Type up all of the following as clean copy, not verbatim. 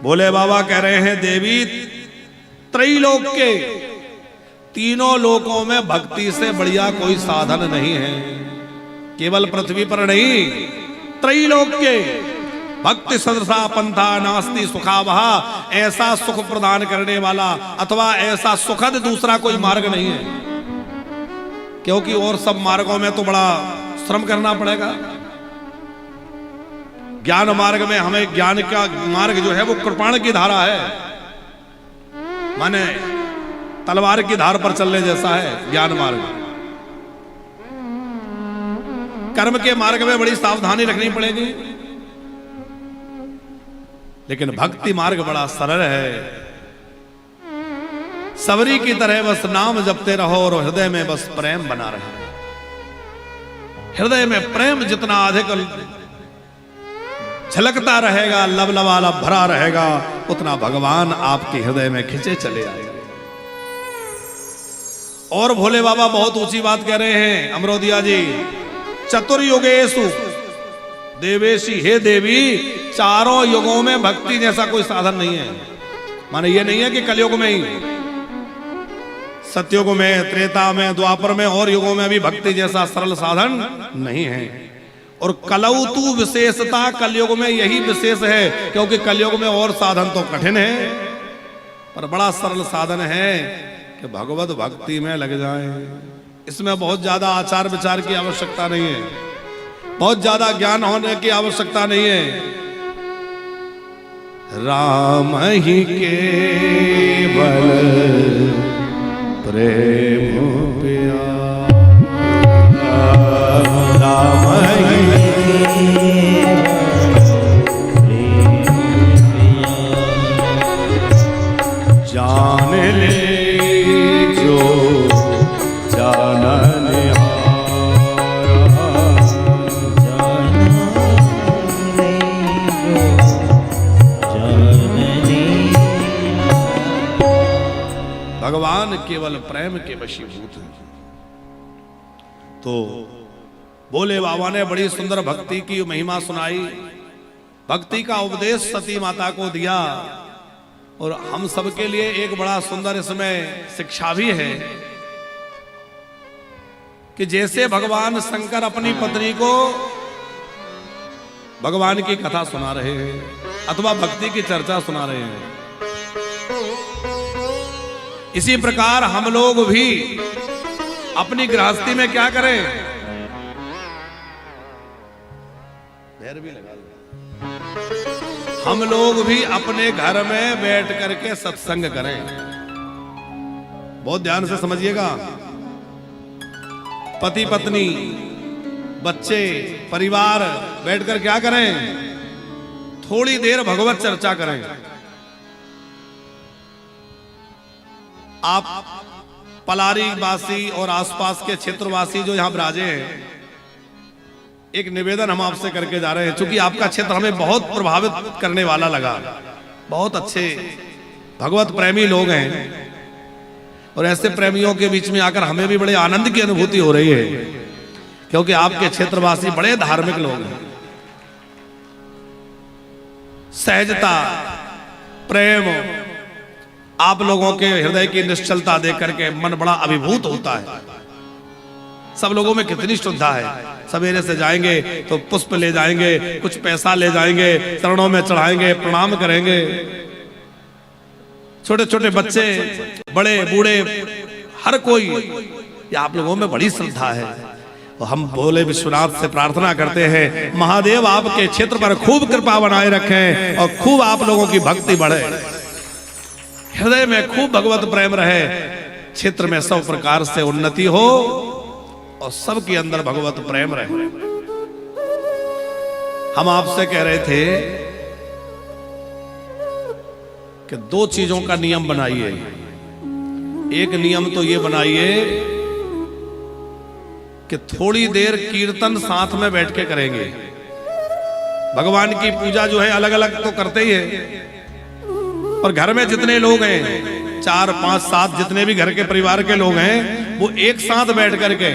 भोले बाबा कह रहे हैं देवी त्रैलोक के तीनों लोकों में भक्ति से बढ़िया कोई साधन नहीं है। केवल पृथ्वी पर नहीं, त्रैलोक के भक्ति सदृशा पंथा नास्ति सुखावहा, ऐसा सुख प्रदान करने वाला अथवा ऐसा सुखद दूसरा कोई मार्ग नहीं है। क्योंकि और सब मार्गों में तो बड़ा श्रम करना पड़ेगा। ज्ञान मार्ग में हमें ज्ञान का मार्ग जो है वो कृपाण की धारा है, माने तलवार की धार पर चलने जैसा है ज्ञान मार्ग। कर्म के मार्ग में बड़ी सावधानी रखनी पड़ेगी, लेकिन भक्ति मार्ग बड़ा सरल है। सबरी की तरह बस नाम जपते रहो और हृदय में बस प्रेम बना रहे। हृदय में प्रेम जितना अधिक झलकता रहेगा, लबलबालब भरा रहेगा, उतना भगवान आपके हृदय में खिंचे चले आएंगे। और भोले बाबा बहुत ऊंची बात कह रहे हैं अमरोदिया जी, चतुर्युगेषु देवेशी, हे देवी चारों युगों में भक्ति जैसा कोई साधन नहीं है। माने ये नहीं है कि कलयुग में ही, सतयुग में, त्रेता में, द्वापर में और युगों में भी भक्ति जैसा सरल साधन नहीं है। और कलौतु विशेषता कलयुग में यही विशेष है, क्योंकि कलयुग में और साधन तो कठिन है, पर बड़ा सरल साधन है कि भगवत भक्ति में लग जाए। इसमें बहुत ज्यादा आचार विचार की आवश्यकता नहीं है, बहुत ज्यादा ज्ञान होने की आवश्यकता नहीं है। राम ही केवल प्रेम प्यारा, राम ही जान ले जो जानने भगवान केवल प्रेम के वशीभूत हैं। तो भोले बाबा ने बड़ी सुंदर भक्ति की महिमा सुनाई, भक्ति का उपदेश सती माता को दिया, और हम सबके लिए एक बड़ा सुंदर इसमें शिक्षा भी है कि जैसे भगवान शंकर अपनी पत्नी को भगवान की कथा सुना रहे हैं अथवा भक्ति की चर्चा सुना रहे हैं, इसी प्रकार हम लोग भी अपनी गृहस्थी में क्या करें, भी लगा लो, हम लोग भी अपने घर में बैठ करके सत्संग करें। बहुत ध्यान से समझिएगा, पति पत्नी बच्चे परिवार बैठकर क्या करें, थोड़ी देर भगवत चर्चा करें। आप पलारी वासी और आसपास के क्षेत्रवासी जो यहां विराजे हैं, एक निवेदन हम आपसे करके जा रहे हैं, क्योंकि आपका क्षेत्र हमें बहुत प्रभावित करने वाला लगा। बहुत अच्छे भगवत प्रेमी लोग हैं, और ऐसे प्रेमियों के बीच में आकर हमें भी बड़े आनंद की अनुभूति हो रही है, क्योंकि आपके क्षेत्रवासी बड़े धार्मिक लोग हैं। सहजता, प्रेम, आप लोगों के हृदय की निश्चलता देख करके मन बड़ा अभिभूत होता है। सब लोगों में कितनी श्रद्धा है, सवेरे से जाएंगे तो पुष्प ले जाएंगे, कुछ पैसा ले जाएंगे, चरणों में चढ़ाएंगे, प्रणाम करेंगे। छोटे छोटे बच्चे, बड़े बूढ़े, हर कोई, ये आप लोगों में बड़ी श्रद्धा है। तो हम भोले विश्वनाथ से प्रार्थना करते हैं, महादेव आपके क्षेत्र पर खूब कृपा बनाए रखें और खूब आप लोगों की भक्ति बढ़े, हृदय में खूब भगवत प्रेम रहे, क्षेत्र में सब प्रकार से उन्नति हो और सबके अंदर भगवत प्रेम रहे। हम आपसे कह रहे थे कि दो चीजों का नियम बनाइए। एक नियम तो ये बनाइए कि थोड़ी देर कीर्तन साथ में बैठ के करेंगे। भगवान की पूजा जो है अलग अलग तो करते ही है, पर घर में जितने लोग हैं, 4, 5, 7 जितने भी घर के परिवार के लोग हैं, वो एक साथ बैठ करके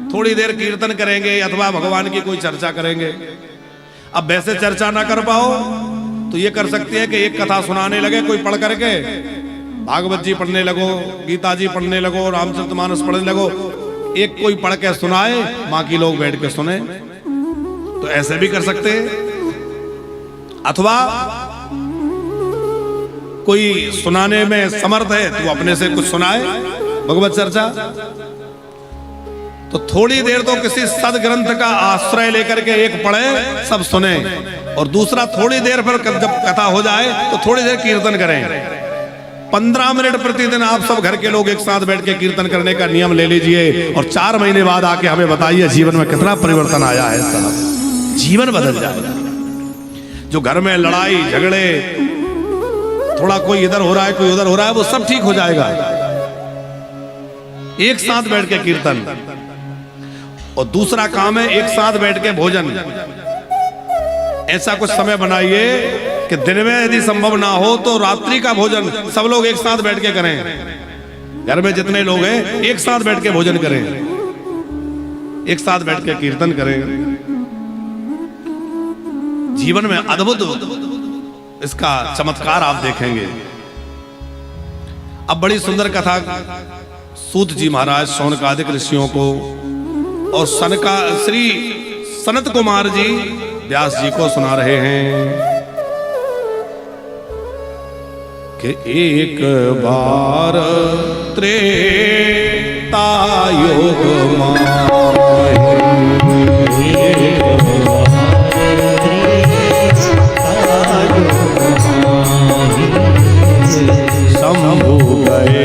थोड़ी देर कीर्तन करेंगे अथवा भगवान की कोई चर्चा करेंगे। अब वैसे चर्चा ना कर पाओ तो ये कर सकती है कि एक कथा सुनाने लगे कोई पढ़ करके, भागवत जी पढ़ने लगो, गीता जी पढ़ने लगो, रामचरितमानस पढ़ने लगो, एक कोई पढ़ के सुनाए, बाकी लोग बैठ के सुने। तो ऐसे भी कर सकते हैं। अथवा कोई सुनाने में समर्थ है तो अपने से कुछ सुनाए भगवत चर्चा। तो थोड़ी देर तो किसी सदग्रंथ का आश्रय लेकर के एक पढ़े, सब सुने, और दूसरा थोड़ी देर फिर जब कथा हो जाए तो थोड़ी देर कीर्तन करें। 15 मिनट प्रतिदिन आप सब घर के लोग एक साथ बैठ के कीर्तन करने का नियम ले लीजिए, और 4 महीने बाद आके हमें बताइए जीवन में कितना परिवर्तन आया है। साहब जीवन बदल जाएगा। जो घर में लड़ाई झगड़े, थोड़ा कोई इधर हो रहा है कोई उधर हो रहा है, वो सब ठीक हो जाएगा। एक साथ बैठ के कीर्तन, और दूसरा काम है एक साथ बैठ के भोजन। ऐसा कुछ समय बनाइए कि दिन में यदि संभव ना हो तो रात्रि का भोजन सब लोग एक साथ बैठ के करें। घर में जितने लोग हैं एक साथ बैठ के भोजन करें, एक साथ बैठ के कीर्तन करें। जीवन में अद्भुत इसका चमत्कार आप देखेंगे। अब बड़ी सुंदर कथा सूत जी महाराज शौनकादिक ऋषियों को और श्री सनत कुमार जी व्यास जी को सुना रहे हैं कि एक बार त्रेता युग शंभु गए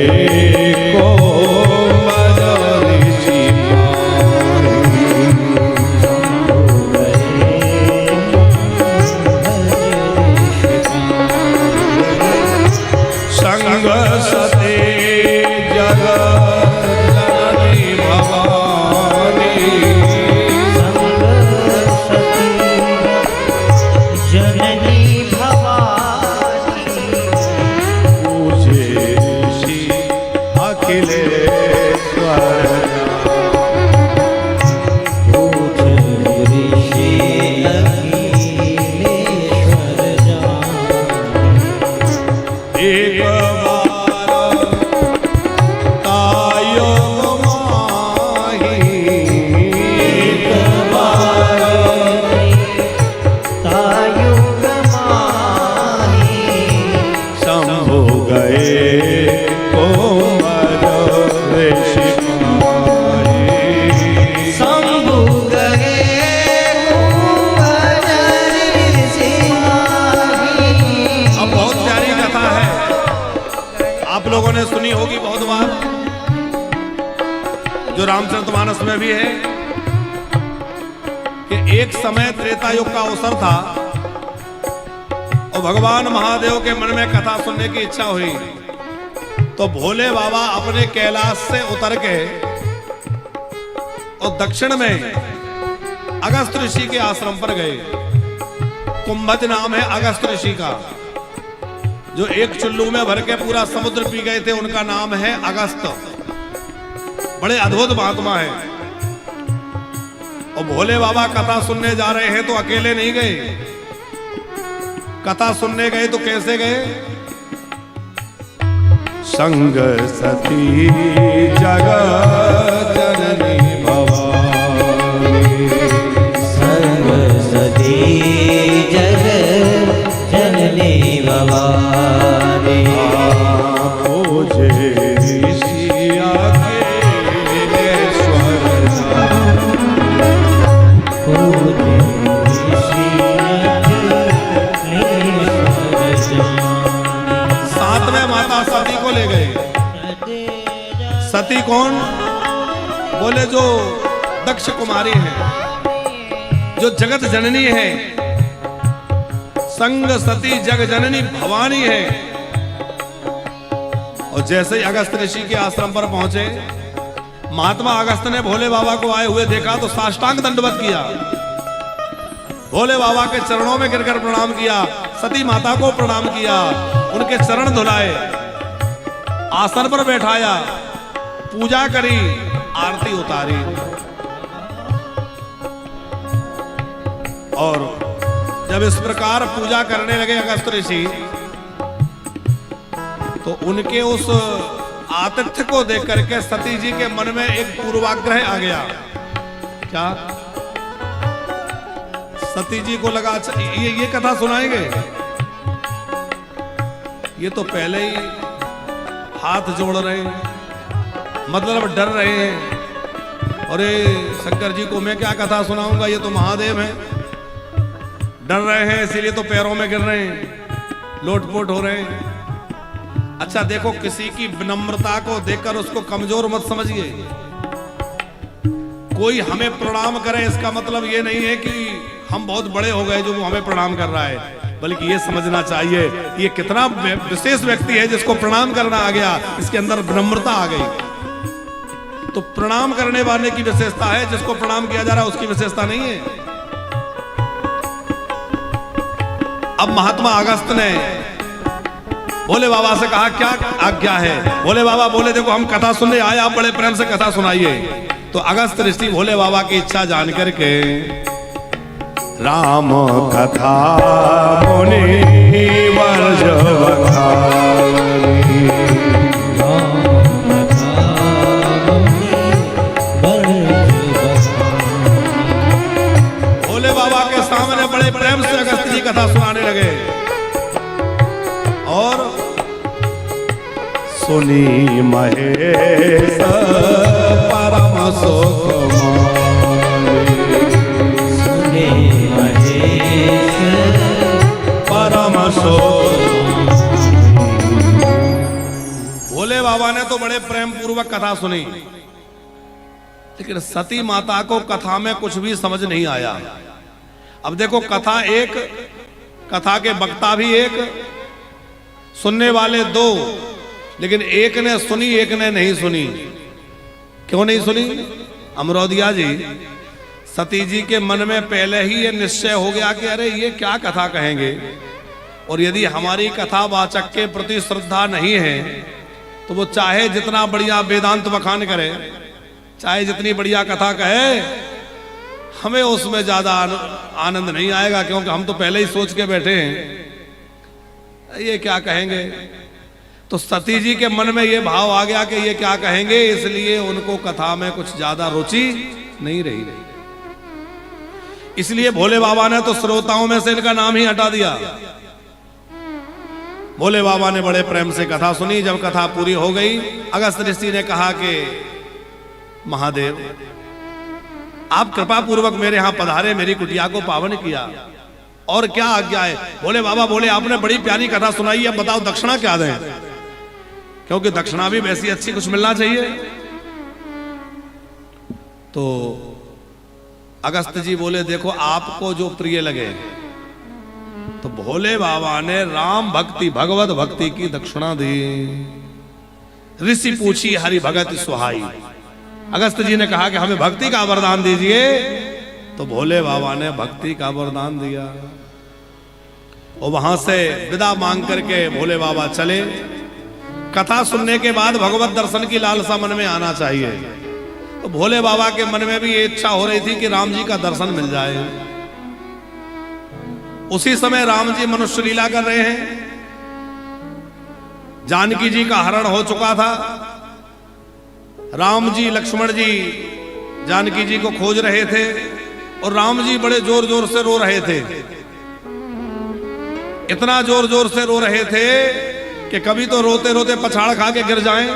को सुनी होगी बहुत बार, जो रामचरितमानस में भी है कि एक समय त्रेता युग का अवसर था और भगवान महादेव के मन में कथा सुनने की इच्छा हुई, तो भोले बाबा अपने कैलाश से उतर के और दक्षिण में अगस्त ऋषि के आश्रम पर गए। कुंभज नाम है अगस्त ऋषि का, जो एक चुल्लू में भर के पूरा समुद्र पी गए थे, उनका नाम है अगस्त। बड़े अद्भुत महात्मा है। और भोले बाबा कथा सुनने जा रहे हैं तो अकेले नहीं गए, कथा सुनने गए तो कैसे गए? संग सती जगत जननी भवानी, संग सती जगत जननी भवानी, खोजे ऋषिया के स्वर, खोजे ऋषिया के स्वर। साथ में माता सती को ले गए। सती कौन? बोले जो दक्ष कुमारी है, जो जगत जननी है। संग सती जग जननी भवानी है। और जैसे ही अगस्त ऋषि के आश्रम पर पहुंचे, महात्मा अगस्त ने भोले बाबा को आए हुए देखा तो साष्टांग दंडवत किया, भोले बाबा के चरणों में गिरकर प्रणाम किया, सती माता को प्रणाम किया, उनके चरण धुलाए, आसन पर बैठाया, पूजा करी, आरती उतारी। और जब इस प्रकार पूजा करने लगे अगस्त ऋषि, तो उनके उस आतिथ्य को देख करके सती जी के मन में एक पूर्वाग्रह आ गया। क्या? सती जी को लगा अच्छा ये कथा सुनाएंगे, ये तो पहले ही हाथ जोड़ रहे हैं, मतलब डर रहे हैं। अरे शंकर जी को मैं क्या कथा सुनाऊंगा, ये तो महादेव हैं, डर रहे हैं इसीलिए तो पैरों में गिर रहे हैं, लोटपोट हो रहे हैं। अच्छा देखो, किसी की विनम्रता को देखकर उसको कमजोर मत समझिए। कोई हमें प्रणाम करे इसका मतलब ये नहीं है कि हम बहुत बड़े हो गए जो वो हमें प्रणाम कर रहा है, बल्कि ये समझना चाहिए ये कितना विशेष व्यक्ति है जिसको प्रणाम करना आ गया, इसके अंदर विनम्रता आ गई। तो प्रणाम करने वाले की विशेषता है, जिसको प्रणाम किया जा रहा है उसकी विशेषता नहीं है। अब महात्मा अगस्त ने भोले बाबा से कहा क्या आज्ञा है। भोले बाबा बोले देखो हम कथा सुनने आए, आप बड़े प्रेम से कथा सुनाइए। तो अगस्त ऋषि भोले बाबा की इच्छा जान करके राम कथा मुनि वर्ज बखानी, भोले बाबा के सामने बड़े प्रेम से अगस्त जी कथा सुनाने लगे। और सुनी महेश परम सुख सुने महेश परम सुख। भोले बाबा ने तो बड़े प्रेम पूर्वक कथा सुनी, लेकिन सती माता को कथा में कुछ भी समझ नहीं आया। अब देखो कथा एक, कथा के वक्ता भी एक, सुनने वाले दो, लेकिन एक ने सुनी एक ने नहीं सुनी। क्यों नहीं सुनी? अमरोदिया जी, सती जी के मन में पहले ही ये निश्चय हो गया कि अरे ये क्या कथा कहेंगे, और यदि हमारी कथा वाचक के प्रति श्रद्धा नहीं है तो वो चाहे जितना बढ़िया वेदांत बखान करे, चाहे जितनी बढ़िया कथा कहे, हमें उसमें ज्यादा आनंद नहीं आएगा, क्योंकि हम तो पहले ही सोच के बैठे हैं ये क्या कहेंगे। तो सती जी के मन में ये भाव आ गया कि ये क्या कहेंगे, इसलिए उनको कथा में कुछ ज्यादा रुचि नहीं रही। इसलिए भोले बाबा ने तो श्रोताओं में से इनका नाम ही हटा दिया। भोले बाबा ने बड़े प्रेम से कथा सुनी। जब कथा पूरी हो गई, अगस्त ऋषि ने कहा कि महादेव आप कृपा पूर्वक मेरे यहां पधारे, मेरी कुटिया को पावन किया, और क्या आज्ञा है? भोले बाबा बोले आपने बड़ी प्यारी कथा सुनाई, अब बताओ दक्षिणा क्या दें, क्योंकि दक्षिणा भी वैसी अच्छी कुछ मिलना चाहिए। तो अगस्त जी बोले देखो आपको जो प्रिय लगे। तो भोले बाबा ने राम भक्ति भगवत भक्ति की दक्षिणा दी। ऋषि पूछी हरि भगत सुहाई। अगस्त जी ने कहा कि हमें भक्ति का वरदान दीजिए, तो भोले बाबा ने भक्ति का वरदान दिया। और वहां से विदा मांग करके भोले बाबा चले। कथा सुनने के बाद भगवत दर्शन की लालसा मन में आना चाहिए। तो भोले बाबा के मन में भी ये इच्छा हो रही थी कि राम जी का दर्शन मिल जाए। उसी समय राम जी मनुष्य लीला कर रहे हैं। जानकी जी का हरण हो चुका था। राम जी लक्ष्मण जी जानकी जी को खोज रहे थे, और राम जी बड़े जोर जोर से रो रहे थे। इतना जोर जोर से रो रहे थे कि कभी तो रोते रोते पछाड़ खा के गिर जाएं,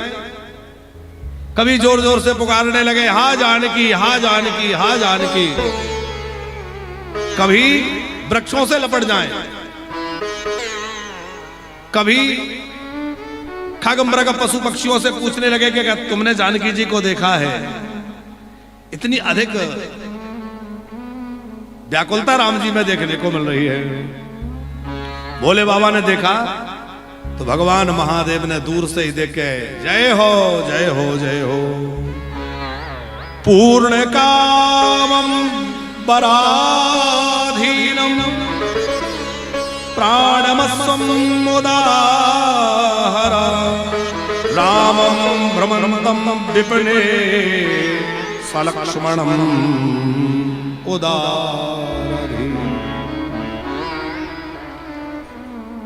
कभी जोर जोर से पुकारने लगे हा जानकी हा जानकी हा जानकी, कभी वृक्षों से लपट जाएं, कभी खग मृग पशु पक्षियों से पूछने लगे कि क्या तुमने जानकी जी को देखा है। इतनी अधिक व्याकुलता राम जी में देखने को मिल रही है। भोले बाबा ने देखा तो भगवान महादेव ने दूर से ही देखे जय हो जय हो जय हो। पूर्ण कामम पराधीनम प्राणमस्वम उदाहर रामम भ्रमणतम विपणे सलक्ष्मणम उदारधि।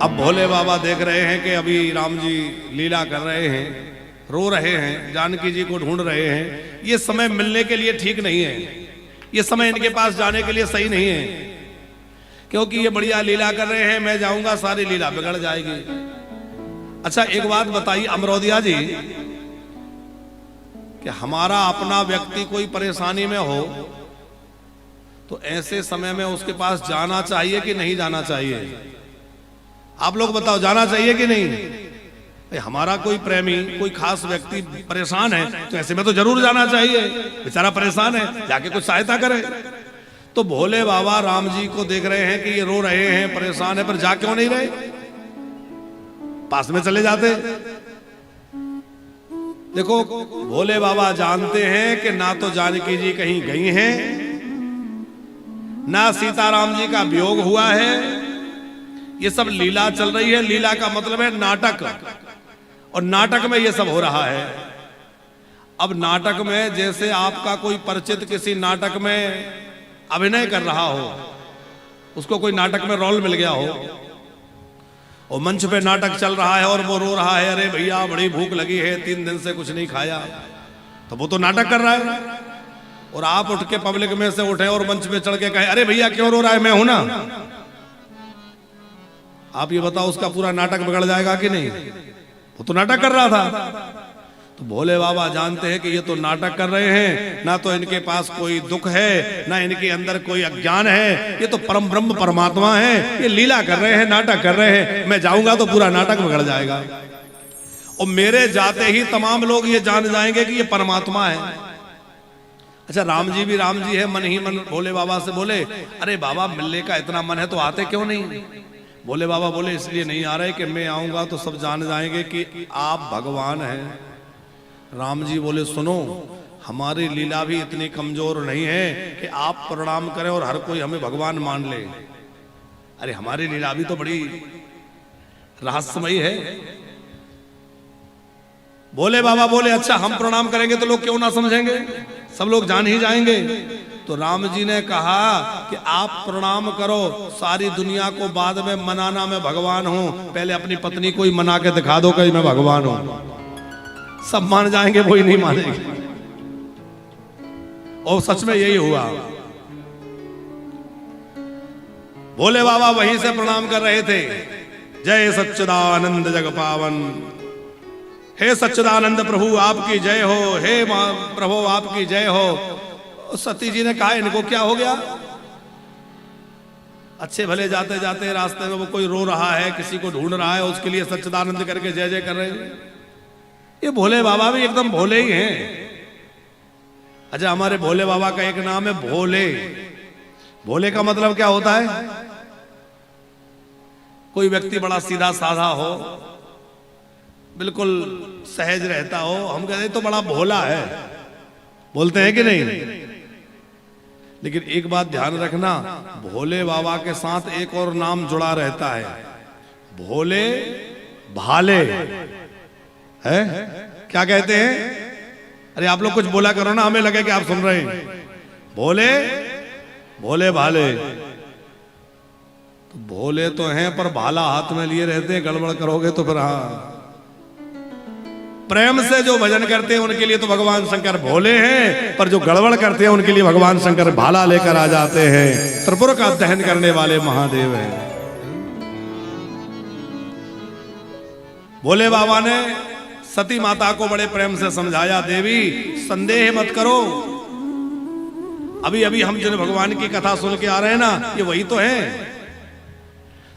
अब भोले बाबा देख रहे हैं कि अभी राम जी लीला कर रहे हैं, रो रहे हैं, जानकी जी को ढूंढ रहे हैं। ये समय मिलने के लिए ठीक नहीं है, ये समय इनके पास जाने के लिए सही नहीं है, क्योंकि ये बढ़िया लीला कर रहे हैं, मैं जाऊंगा सारी लीला बिगड़ जाएगी। अच्छा एक बात बताइए अमरोदिया जी, कि हमारा अपना व्यक्ति कोई परेशानी में हो तो ऐसे समय में उसके पास जाना चाहिए कि नहीं जाना चाहिए? आप लोग बताओ, जाना चाहिए कि नहीं? हमारा कोई प्रेमी, कोई खास व्यक्ति परेशान है तो ऐसे में तो जरूर जाना चाहिए, बेचारा परेशान है, जाके कुछ सहायता करे। तो भोले बाबा राम जी को देख रहे हैं कि ये रो रहे हैं, परेशान है, पर जा क्यों नहीं रहे? पास में चले जाते। देखो भोले बाबा जानते हैं कि ना तो जानकी जी कहीं गई हैं, ना सीताराम जी का वियोग हुआ है, ये सब लीला चल रही है। लीला का मतलब है नाटक, और नाटक में ये सब हो रहा है। अब नाटक में जैसे आपका कोई परिचित किसी नाटक में अभिनय कर रहा हो, उसको कोई नाटक में रोल मिल गया हो, और मंच पे नाटक चल रहा है और वो रो रहा है, अरे भैया बड़ी भूख लगी है, 3 दिन से कुछ नहीं खाया, तो वो तो नाटक कर रहा है। और आप उठ के पब्लिक में से उठे और मंच पे चढ़ के कहे, अरे भैया क्यों रो रहा है, मैं हूं ना। आप ये बताओ उसका पूरा नाटक बिगड़ जाएगा कि नहीं? वो तो नाटक कर रहा था। तो भोले बाबा जानते हैं कि ये तो नाटक कर रहे हैं, ना तो इनके पास कोई दुख है, ना इनके अंदर कोई अज्ञान है, ये तो परम ब्रह्म परमात्मा है, ये लीला कर रहे हैं, नाटक कर रहे हैं, मैं जाऊंगा तो पूरा नाटक बिगड़ जाएगा। और मेरे जाते ही तमाम लोग ये जान जाएंगे कि ये परमात्मा है। अच्छा राम जी भी राम जी है, मन ही मन भोले बाबा से बोले, अरे बाबा मिलने का इतना मन है तो आते क्यों नहीं? भोले बाबा बोले, इसलिए नहीं आ रहे कि मैं आऊंगा तो सब जान जाएंगे कि आप भगवान हैं। राम जी बोले, सुनो हमारी लीला भी इतनी कमजोर नहीं है कि आप प्रणाम करें और हर कोई हमें भगवान मान ले। अरे हमारी लीला भी तो बड़ी रहस्यमयी है। भोले बाबा बोले, अच्छा हम प्रणाम करेंगे तो लोग क्यों ना समझेंगे, सब लोग जान ही जाएंगे। तो राम जी ने कहा कि आप प्रणाम करो, सारी दुनिया को बाद में मनाना मैं भगवान हूं, पहले अपनी पत्नी को ही मना के दिखा दो कि मैं भगवान हूं, सब मान जाएंगे, वो ही नहीं मानेंगे। और सच में यही हुआ। भोले बाबा वहीं से प्रणाम कर रहे थे, जय सच्चिदानंद जग पावन, हे सच्चिदानंद प्रभु आपकी जय हो, हे प्रभु आपकी जय हो। सती जी ने कहा इनको क्या हो गया? अच्छे भले जाते जाते रास्ते में वो कोई रो रहा है, किसी को ढूंढ रहा है, उसके लिए सच्चिदानंद करके जय जय कर रहे हैं। ये भोले बाबा भी एकदम भोले ही हैं। अच्छा हमारे भोले बाबा का एक नाम है भोले। भोले का मतलब क्या होता है? कोई व्यक्ति बड़ा सीधा साधा हो, बिल्कुल सहज रहता हो, हम कहते हैं तो बड़ा भोला है, बोलते हैं कि नहीं? लेकिन एक बात ध्यान रखना, भोले बाबा के साथ एक और नाम जुड़ा रहता है, भोले भाले है। क्या कहते हैं? अरे आप लोग कुछ बोला करो ना, हमें लगे कि आप सुन रहे हैं। भोले भोले भाले, तो भोले तो हैं पर भाला हाथ में लिए रहते हैं, गड़बड़ करोगे तो फिर हाँ। प्रेम से जो भजन करते हैं उनके लिए तो भगवान शंकर भोले हैं, पर जो गड़बड़ करते हैं उनके लिए भगवान शंकर भाला लेकर आ जाते हैं। त्रिपुर का दहन करने वाले महादेव हैं। भोले बाबा ने सती माता को बड़े प्रेम से समझाया, देवी संदेह मत करो, अभी अभी हम जिन भगवान की कथा सुन के आ रहे हैं ना, ये वही तो है।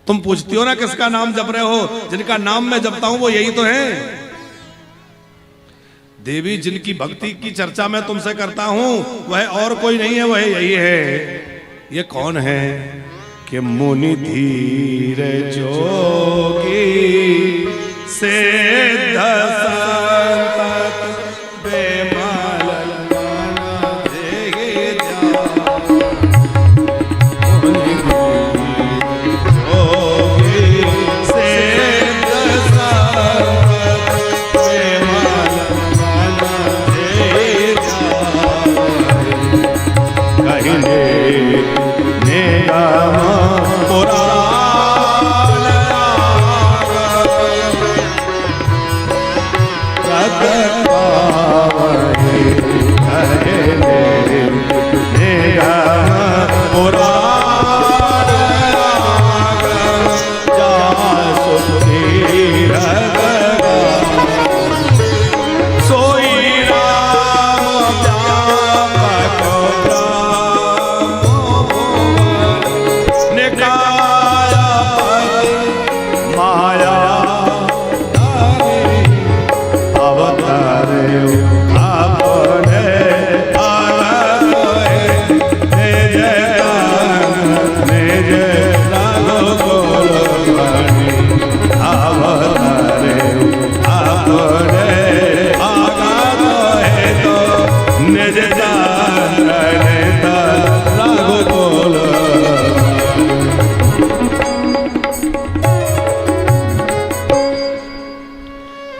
तुम पूछती हो ना किसका नाम जप रहे हो, जिनका नाम मैं जपता हूं वो यही तो है। देवी जिनकी भक्ति की चर्चा मैं तुमसे करता हूं वह और कोई नहीं है, वह यही है। ये कौन है? कि मुनि धीर जोगी सिद्ध संत बेमाल मन देहि जान। मुनि धीर जोगी सिद्ध संत बेमाल कहने निगम पुराण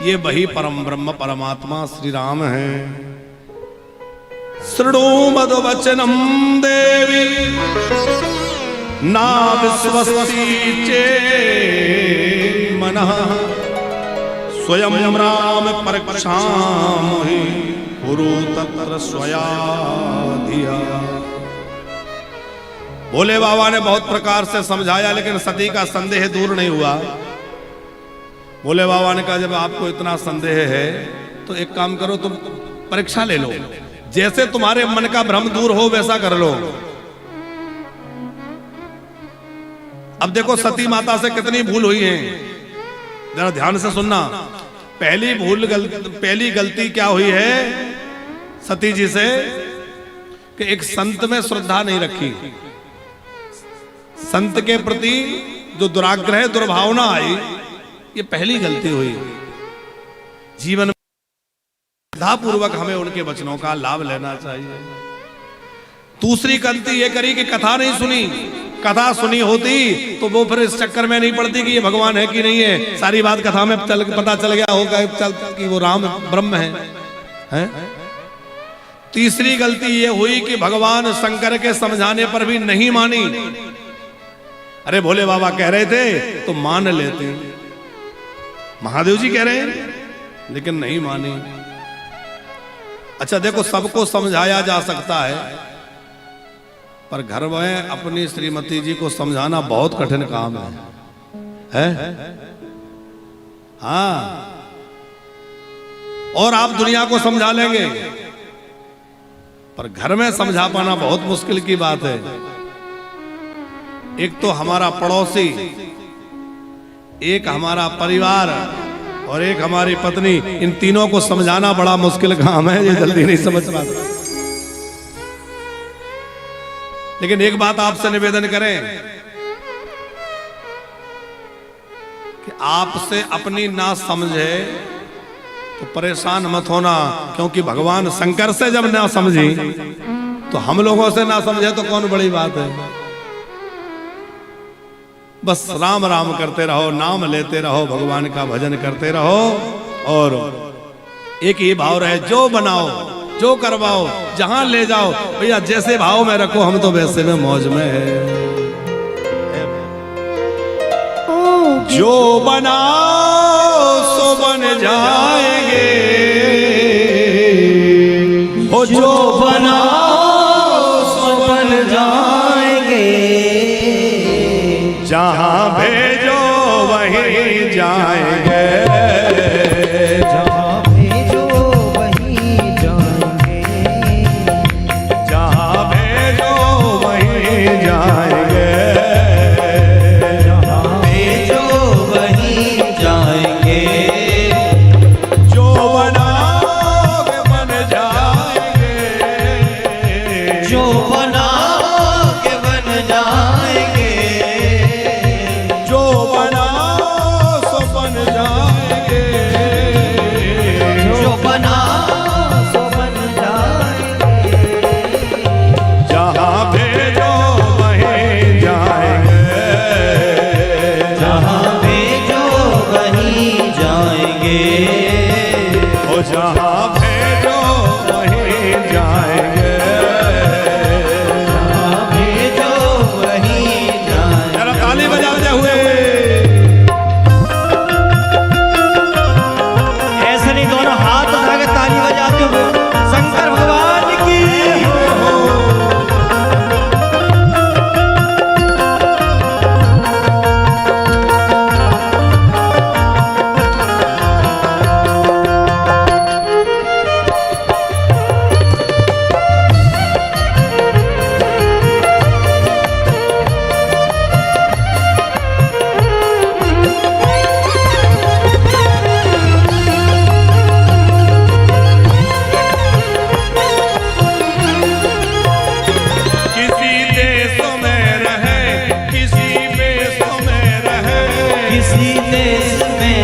ये वही परम ब्रह्म परमात्मा श्री राम हैं। शृणु मद्वचनम देवी ना विश्वस्ति चेत् मनः स्वयं राम परीक्षामहि कुरु तत्र स्वया धिया। भोले बाबा ने बहुत प्रकार से समझाया, लेकिन सती का संदेह दूर नहीं हुआ। भोले बाबा ने कहा जब आपको इतना संदेह है तो एक काम करो, तुम परीक्षा ले लो, जैसे तुम्हारे मन का भ्रम दूर हो वैसा कर लो। अब देखो सती माता से कितनी भूल हुई है, जरा ध्यान से सुनना। पहली गलती क्या हुई है सती जी से कि एक संत में श्रद्धा नहीं रखी। संत के प्रति जो दुराग्रह दुर्भावना आई, ये पहली गलती हुई। जीवन में श्रद्धापूर्वक हमें उनके वचनों का लाभ लेना चाहिए। दूसरी गलती ये करी कि कथा नहीं सुनी। कथा सुनी होती तो वो फिर इस चक्कर में नहीं पड़ती कि ये भगवान है कि नहीं है। सारी बात कथा में पता चल गया होगा कि वो राम ब्रह्म है? तीसरी गलती ये हुई कि भगवान शंकर के समझाने पर भी नहीं मानी। अरे भोले बाबा कह रहे थे तो मान लेते, महादेव जी कह रहे हैं लेकिन नहीं मानी। अच्छा देखो, सबको समझाया जा सकता है, पर घर में अपनी श्रीमती जी को समझाना बहुत कठिन काम है? हाँ, और आप दुनिया को समझा लेंगे, पर घर में समझा पाना बहुत मुश्किल की बात है। एक तो हमारा पड़ोसी, एक हमारा परिवार और एक हमारी पत्नी, इन तीनों को समझाना बड़ा मुश्किल काम है, ये जल्दी नहीं समझ पाते। लेकिन एक बात आपसे निवेदन करें कि आपसे अपनी ना समझे तो परेशान मत होना, क्योंकि भगवान शंकर से जब ना समझी तो हम लोगों से ना समझे तो कौन बड़ी बात है। बस राम राम करते रहो, नाम लेते रहो, भगवान का भजन करते रहो, और एक ही भाव रहे, जो बनाओ जो करवाओ जहां ले जाओ भैया, जैसे भाव में रखो, हम तो वैसे में मौज में है। जो बनाओ सो बन जाएंगे, हो जो बनाओ सो बन जाएंगे, जहाँ भेजो वहीं जाएंगे, जहाँ भेजो वहीं जाएंगे, जहाँ भेजो वहीं जाएंगे, जहाँ भेजो वहीं जाएंगे, जो बनाओगे बन जाएंगे, जो बनाओगे बन जाएंगे, जो बनाओ सो बन जाएंगे, जो बनाओ सो बन जाएंगे, जहाँ भेजो वहीं जाएंगे, जहाँ भेजो वहीं जाएंगे, ओ जहाँ भेजो वहीं जाएंगे। जहाँ भेजो वहीं जाएंगे। जरा ताली बजाते हुए ऐसे नहीं, दोनों हाथ उठा के ताली बजाते हुए शंकर भगवान की। किसी देशों में रहे, किसी देशों में रहे, किसी देश में